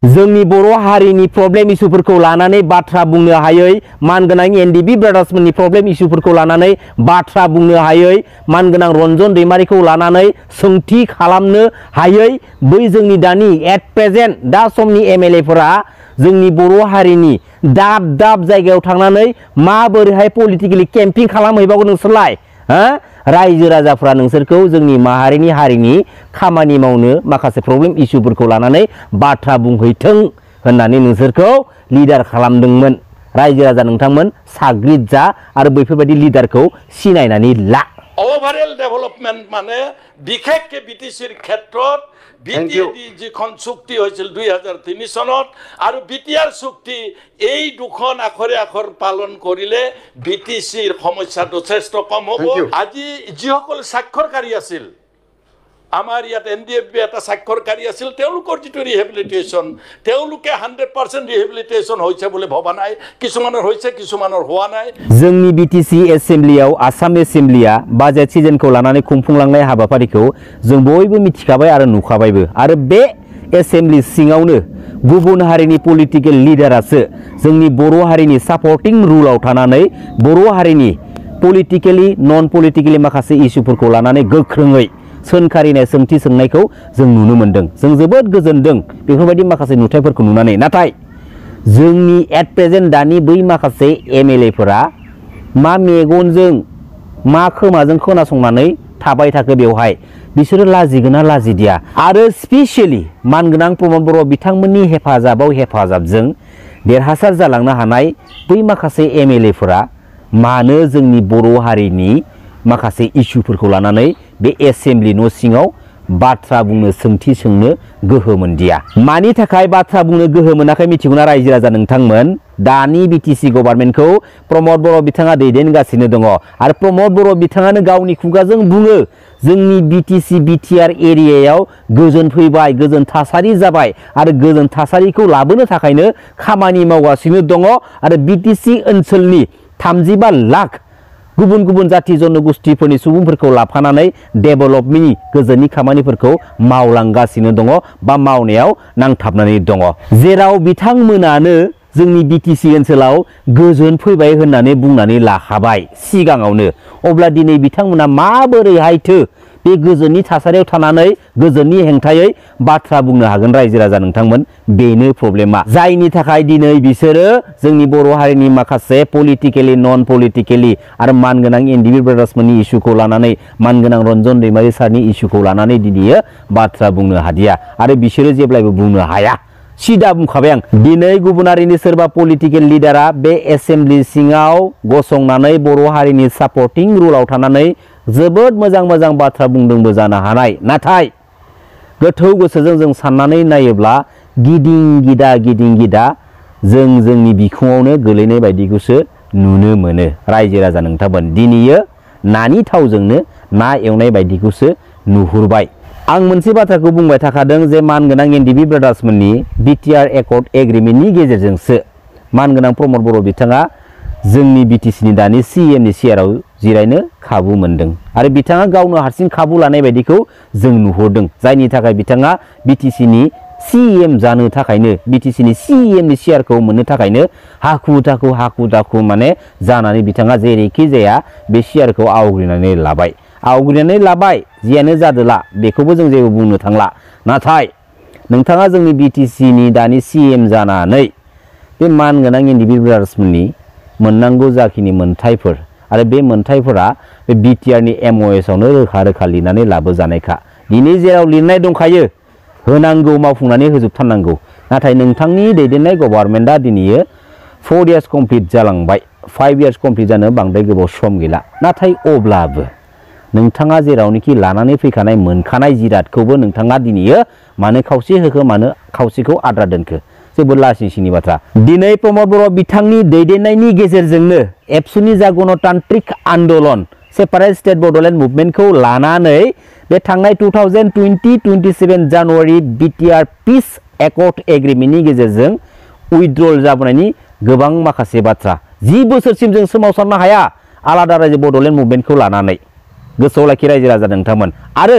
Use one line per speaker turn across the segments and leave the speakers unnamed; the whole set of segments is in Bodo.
जोंनि बर' हारिनि प्रब्लेम इस्युफोरखौ लानानै बाथ्रा बुंनो हायै मानगोनां एनडिबि ब्रादार्समोननि प्रब्लेम इस्युफोरखौ लानानै बाथ्रा बुंनो हायै मानगोनां रन्जन दैमारिखौ लानानै सोंथि खालामनो हायै बै जोंनि दानि एट प्रेजेन्ट दा समनि एमएलएफोरा जोंनि बर' हारिनि दाब दाब जायगायाव थांनानै माबोरैहाय पलिटिकेलि केम्पिं खालामहैबावगोन नोंसोरलाय रायजो राजाफ्रा नोंसोरखौ जोंनि माहारिनि हारिनि खामानि मावनो माखासे प्रब्लेम इस्युफोरखौ लानानै बाथ्रा बुंहैथों होननानै नोंसोरखौ लिडार खालामदोंमोन रायजो राजा नोंथांमोन साग्रिद जा आरो बैफोरबायदि लिडारखौ सिनायनानै ला
ओभारअल डेभेलपमेन्ट माने बिखेकके बिटिसिर क्षेत्रत बिटिआर जिखन चुक्ति হৈছিল 2003 সনত আৰু বিটিআর চুক্তি এই দুখন আখৰে আখৰ পালন কৰিলে বিটিসিৰ সমস্যা যথেষ্ট কম হ'ব আজি যিসকল স্বাক্ষৰকাৰী আছিল আমাৰ ইয়াত এনডিএফবি এটা স্বাক্ষৰকাৰী আছিল তেওঁলোকৰ যিটো ৰিহেবিলিটেশ্যন তেওঁলোকে 100% ৰিহেবিলিটেশ্যন হৈছে বুলি ভবা নাই কিছুমানৰ হৈছে কিছুমানৰ হোৱা নাই
जोंनि बिटिसि एसेम्ब्लियाव आसाम एसेम्ब्लिया बाजेट सिजनखौ लानानै खुंफुंलांनाय हाबाफारिखौ जों बयबो मिथिखाबाय आरो नुखाबायबो आरो बे एसेम्ब्लि सिङावनो गुबुन हारिनि पलिटिकेल लिडारासो जोंनि बर' हारिनि सापर्टिं रुलाव थानानै बर' हारिनि पलिटिकेलि नन पलिटिकेलि माखासे इस्युफोरखौ लानानै गोख्रोङै सोंखारिनाय सोंथि सोंनायखौ जों नुनो मोनदों जों जोबोद गोजोनदों बेफोरबायदि माखासे नुथायफोरखौ नुनानै नाथाय जोंनि एट प्रेजेन्ट दानि बै माखासे एमएलएफोरा मा मेगनजों मा खोमाजों खोनासंनानै थाबाय थाखो बेवहाय बिसोरो लाजिगोना लाजिदिया आरो स्पेसियेलि मानगोनां प्रमद बर' बिथांमोननि हेफाजाबजों देरहासार जालांनो हानाय बै माखासे एमएलएफोरा मानो जोंनि बर' हारिनि माखासे इस्युफोरखौ लानानै बे एसेम्ब्लि न' सिङाव बाथ्रा बुंनो सोंथि सोंनो गोहो मोनदिया मानि थाखाय बाथ्रा बुंनो गोहो मोनाखै मिथिगौना रायजो राजा नोंथांमोन दानि बिटिसि गभर्नमेन्टखौ प्रमद बर' बिथाङा दैदेनगासिनो दङ आरो प्रमद बर' बिथाङानो गावनि खुगाजों बुङो जोंनि बिटिसि बिटिआर एरियायाव गोजोन फैबाय गोजोन थासारि जाबाय आरो गोजोन थासारिखौ लाबोनो थाखायनो खामानि मावगासिनो दङ आरो बिटिसि ओनसोलनि 35 लाख गुबुन गुबुन जाति जनगोष्ठीफोरनि सुबुंफोरखौ लाफानानै डेभेलपमेन्टनि गोजोननि खामानिफोरखौ मावलांगासिनो दङ बा मावनायाव नांथाबनानै दङ जेराव बिथांमोनानो जोंनि बिटिसि ओनसोलाव गोजोन फैबाय होननानै बुंनानै लाखाबाय सिगाङावनो अब्ला दिनै बिथांमोना माबोरैहायथो बे गोजोननि थासारियाव थानानै गोजोननि हेंथायै बाथ्रा बुंनो हागोन रायजो राजा नोंथांमोन बेनो प्रब्लेमा जायनि थाखाय दिनै बिसोरो जोंनि बर' हारिनि माखासे पलिटिकेलि नन पलिटिकेलि आरो मानगोनां एनडिबि ब्रादार्समोननि इस्युखौ लानानै मानगोनां रन्जन दैमारि सारनि इस्युखौ लानानै दिनै बाथ्रा बुंनो हादिया आरो बिसोरो जेब्लायबो बुंनो हाया सिदा बुंखाबाय आं दिनै गुबुन हारिनि सोरबा पलिटिकेल लिडारा बे एसेम्ब्लि सिङाव गसंनानै बर' हारिनि सापर्टिं रुलाव थानानै जोबोद मोजां मोजां बाथ्रा बुंदोंबो जानो हानाय नाथाय गोथौ गोसोजों जों साननानै नायोब्ला गिदिं गिदा जों जोंनि बिखुङावनो गोलैनाय बायदिखौसो नुनो मोनो रायजो राजा नोंथांमोन दिनैयो नानि थावजोंनो ना एवनाय बायदिखौसो नुहुरबाय आं मोनसे बाथ्राखौ बुंबाय थाखादों जे मानगोनां एनडिबि ब्रादार्समोननि बिटिआर एकर्ड एग्रिमेन्टनि गेजेरजोंसो मानगोनां प्रमद बर' बिथाङा जोंनि बिटिसिनि दानि सिएमनि चेयाराव जिरायनो खाबु मोनदों आरो बिथाङा गावनो हारसिं खाबु लानाय बायदिखौ जों नुहुरदों जायनि थाखाय बिथाङा बिटिसिनि सिएम जानो थाखायनो बिटिसिनि सिएमनि चेयारखौ मोननो थाखायनो हाखु दाखु माने जानानै बिथाङा जेरैखि जाया बे चेयारखौ आवग्रिनानै लाबाय जियानो जादोला बेखौबो जों जेबो बुंनो थांला नाथाय नोंथाङा जोंनि बिटिसिनि दानि सिएम जानानै बे मानगोनां एनडिबि ब्रादार्समोननि मोननांगौ जाखिनि मोनथायफोर आरो बे मोनथायफोरा बे बिटिआरनि एमअएसआवनो रोखा लिरनानै लाबोजानायखा दिनै जेराव लिरनाय दंखायो होनांगौ मावफुंनानै होजोबथारनांगौ नाथाय नोंथांनि दैदेननाय गभर्नमेन्टआ दिनै 4 इयार्स कमप्लिट जालांबाय 5 इयार्स कमप्लिट जानो बांद्राय गोबाव सम गैला नाथाय अब्लाबो नोंथाङा जेरावनोखि लानानै फैखानाय मोनखानाय जिरादखौबो नोंथाङा दिनै मानो खावसे होखो मानो खावसेखौ आद्रा दोनखो जोबोद लासिंसिंनि बाथ्रा दिनै प्रमद बर' बिथांनि दैदेननायनि गेजेरजोंनो एबसुनि जा गणतान्त्रिक आन्दोलन सेपारेट स्टेट बड'लेण्ड मुभमेन्टखौ लानानै बे थांनाय 2020-27 जानुवारि बिटिआर पिस एकर्ड एग्रिमेन्टनि गेजेरजों उइथड्रल जाबोनायनि गोबां माखासे बाथ्रा 10 बोसोरसिम जों सोमावसारनो हाया आलादा रायजो बड'लेण्ड मुभमेन्टखौ लानानै गोसोआव लाखि रायजो राजा नोंथांमोन आरो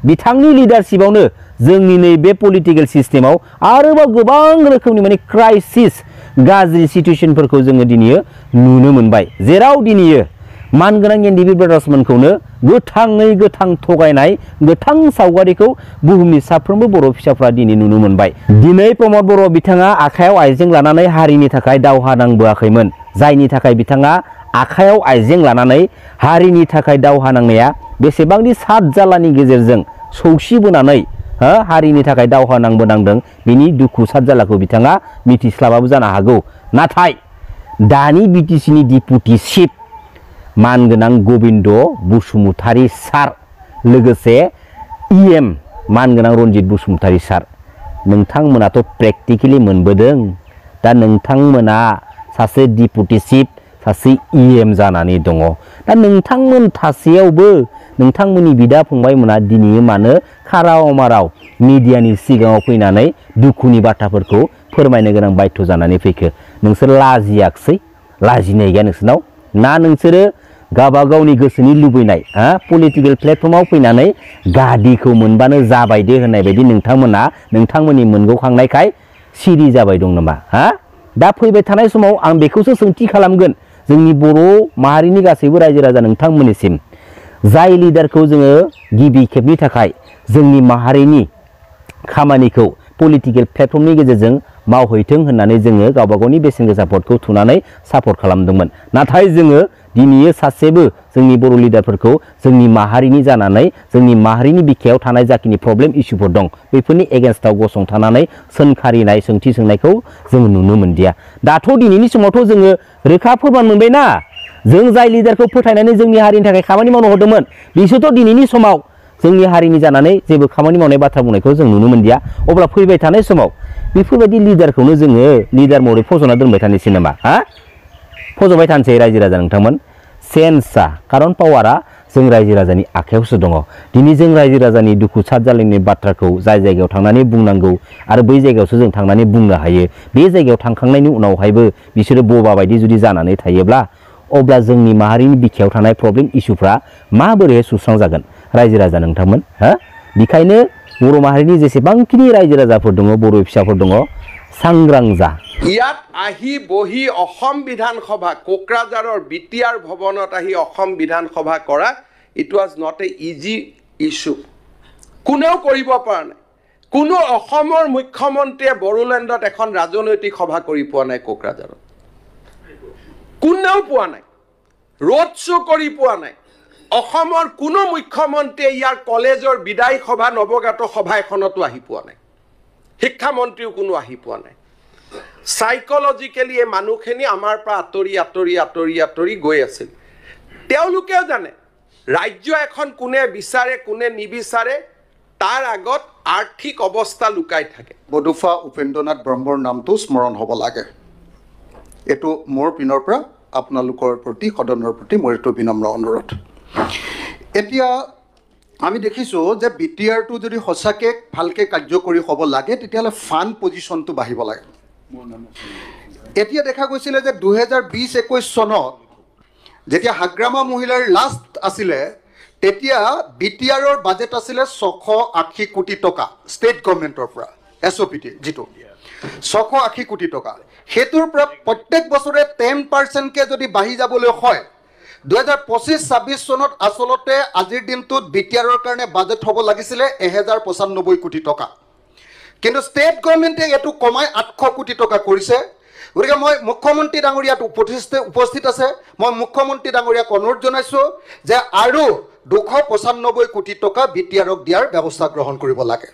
बिथांनि लिडारशिपआवनो जोंनि नैबे पलिटिकेल सिस्टेमाव आरोबाव गोबां रोखोमनि माने क्राइसिस गाज्रि सिचुएशनफोरखौ जोङो दिनै नुनो मोनबाय जेराव दिनै मानगोनां एनडिपि ब्रादार्समोनखौनो गोथाङै गोथां थगायनाय गोथां सावगारिखौ बुहुमनि साफ्रोमबो बर' फिसाफ्रा दिनै नुनो मोनबाय दिनै प्रमद बर' बिथाङा आखायाव आइजें लानानै हारिनि थाखाय दावहा नांबोआखैमोन जायनि थाखाय बिथाङा आखायाव आइजें लानानै हारिनि थाखाय दावहा नांनाया बेसेबांदि सात जालानि गेजेरजों सौसिबोनानै हारिनि थाखाय दावहा नांबोनांदों बिनि दुखु सात जालाखौ बिथाङा मिथिस्लाबाबो जानो हागौ नाथाय दानि बिटिसिनि डिपुटि चिफ मानगोनां गबिन्द बसुमतारी सार लोगोसे इएम मानगोनां रनजित बसुमतारी सार नोंथांमोनाथ' प्रेक्टिकेलि मोनबोदों दा नोंथांमोना सासे डिपुटि चिफ सासे इएम जानानै दङ दा नोंथांमोन थासेयावबो नोंथांमोननि बिदा फंबायमोना दिनै मानो खाराव माराव मिडियानि सिगाङाव फैनानै दुखुनि बाथ्राफोरखौ फोरमायनो गोनां बाध्य जानानै फैखो नोंसोर लाजियाखसै लाजिनाय गैया नोंसोरनाव ना नोंसोरो गावबा गावनि गोसोनि लुबैनाय पलिटिकेल प्लेटफर्माव फैनानै गादिखौ मोनबानो जाबाय दे होननाय बायदि नोंथांमोना नोंथांमोननि मोनगौखांनायखाय सिरि जाबाय दं नामा दा फैबाय थानाय समाव आं बेखौसो सोंथि खालामगोन जोंनि बर' माहारिनि गासैबो रायजो राजा नोंथांमोननिसिम जाय लिडारखौ जोङो गिबि खेबनि थाखाय जोंनि माहारिनि खामानिखौ पलिटिकेल प्लेटफर्मनि गेजेरजों मावहैथों होननानै जोङो गावबा गावनि बेसेन गोसा भटखौ थुनानै सापर्ट खालामदोंमोन नाथाय जोङो दिनै सासेबो जोंनि बर' लिडारफोरखौ जोंनि माहारिनि जानानै जोंनि माहारिनि बिखायाव थानाय जाखिनि प्रब्लेम इस्युफोर दं बेफोरनि एगेन्स्टआव गसंथानानै सोंखारिनाय सोंथि सोंनायखौ जों नुनो मोनदिया दाथ' दिनैनि समावथ' जोङो रोखा फोरमान मोनबायना जों जाय लिडारखौ फोथायनानै जोंनि हारिनि थाखाय खामानि मावनो हरदोंमोन बिसोरथ' दिनैनि समाव जोंनि हारिनि जानानै जेबो खामानि मावनाय बाथ्रा बुंनायखौ जों नुनो मोनदिया अब्ला फैबाय थानाय समाव बेफोरबायदि लिडारखौनो जोङो लिडार महरै फज'ना दोनबाय थानोसै नामा फज'बाय थानोसै रायजो राजा नोंथांमोन सेन्सआ खारन पावारा जों रायजो राजानि आखायावसो दङ दिनै जों रायजो राजानि दुखु सात जालायनाय बाथ्राखौ जाय जायगायाव थांनानै बुंनांगौ आरो बै जायगायावसो जों थांनानै बुंनो हायो बे जायगायाव थांखांनायनि उनावहायबो बिसोरो बबा बायदि जुदि जानानै थायोब्ला अब्ला जोंनि माहारिनि बिखायाव थानाय प्रब्लेम इस्युफ्रा माबोरैहाय सुस्रांजागोन रायजो राजा नोंथांमोन बेखायनो बर' माहारिनि जेसेबांखिनि रायजो राजाफोर दङ बर' फिसाफोर दङ सांग्रां जा
ইয়াত আহি বহি অসম বিধানসভা কোকৰাঝাৰৰ বিটিআৰ ভৱনত আহি অসম বিধানসভা কৰা it was not a easy issue কোনেও কৰিব পৰা নাই কোনো অসমৰ মুখ্যমন্ত্ৰীয়ে বড়োলেণ্ডত এখন ৰাজনৈতিক সভা কৰি পোৱা নাই কোকৰাঝাৰত কোনেও পোৱা নাই ৰোড শ্ব' কৰি পোৱা নাই অসমৰ কোনো মুখ্যমন্ত্ৰীয়ে ইয়াৰ কলেজৰ বিদায় সভা নৱগাত সভা এখনতো আহি পোৱা নাই শিক্ষামন্ত্ৰীও কোনো আহি পোৱা নাই সাইকোলজিক্যালি এই মানুহখিনি আমাৰ পৰা আঁতৰি আঁতৰি আঁতৰি আঁতৰি গৈ আছিল তেওঁলোকেও জানে ৰাজ্য এখন কোনে বিচাৰে কোনে নিবিচাৰে তাৰ আগত আৰ্থিক অৱস্থা লুকাই থাকে
বডুফা উপেন্দ্ৰনাথ ব্ৰহ্মৰ নামটো স্মৰণ হ'ব লাগে এটো মোৰ পিনৰ পৰা আপোনালোকৰ প্ৰতি সদনৰ প্ৰতি মোৰ এটো বিনম্ৰ অনুৰোধ এতিয়া আমি দেখিছো যে বিটিআৰটো যদি সঁচাকে ভালকে কাৰ্যকৰী হ'ব লাগে তেতিয়ালে ফান পজিশনটো বাঢ়িব লাগে এতিয়া দেখা গৈছিল যে 2020-21 চনত যেতিয়া হাগ্ৰামা মহিলাৰ লাষ্ট আছিলে তেতিয়া বিটিআৰৰ বাজেট আছিলে 680 কোটি টকা ষ্টেট গভৰ্ণমেণ্টৰ পৰা এছঅপিটি জিটো 680 কোটি টকা হেতুৰ পৰা প্ৰত্যেক বছৰে 10% কে যদি বাঢ়ি যাবলৈ হয় 2025-26 চনত আসলতে আজিৰ দিনটোত বিটিআৰৰ কাৰণে বাজেট হ'ব লাগিছিলে 1095 কোটি টকা কিন্তু ষ্টেট গভৰ্ণমেণ্টে এটো কমাই 800 কোটি টকা কৰিছে গতিকে মই মুখ্যমন্ত্ৰী ডাঙৰীয়াত উপস্থিত আছে মই মুখ্যমন্ত্ৰী ডাঙৰীয়াক অনুৰোধ জনাইছো যে আৰু 295 কোটি টকা বিটিআৰক দিয়াৰ ব্যৱস্থা গ্ৰহণ কৰিব লাগে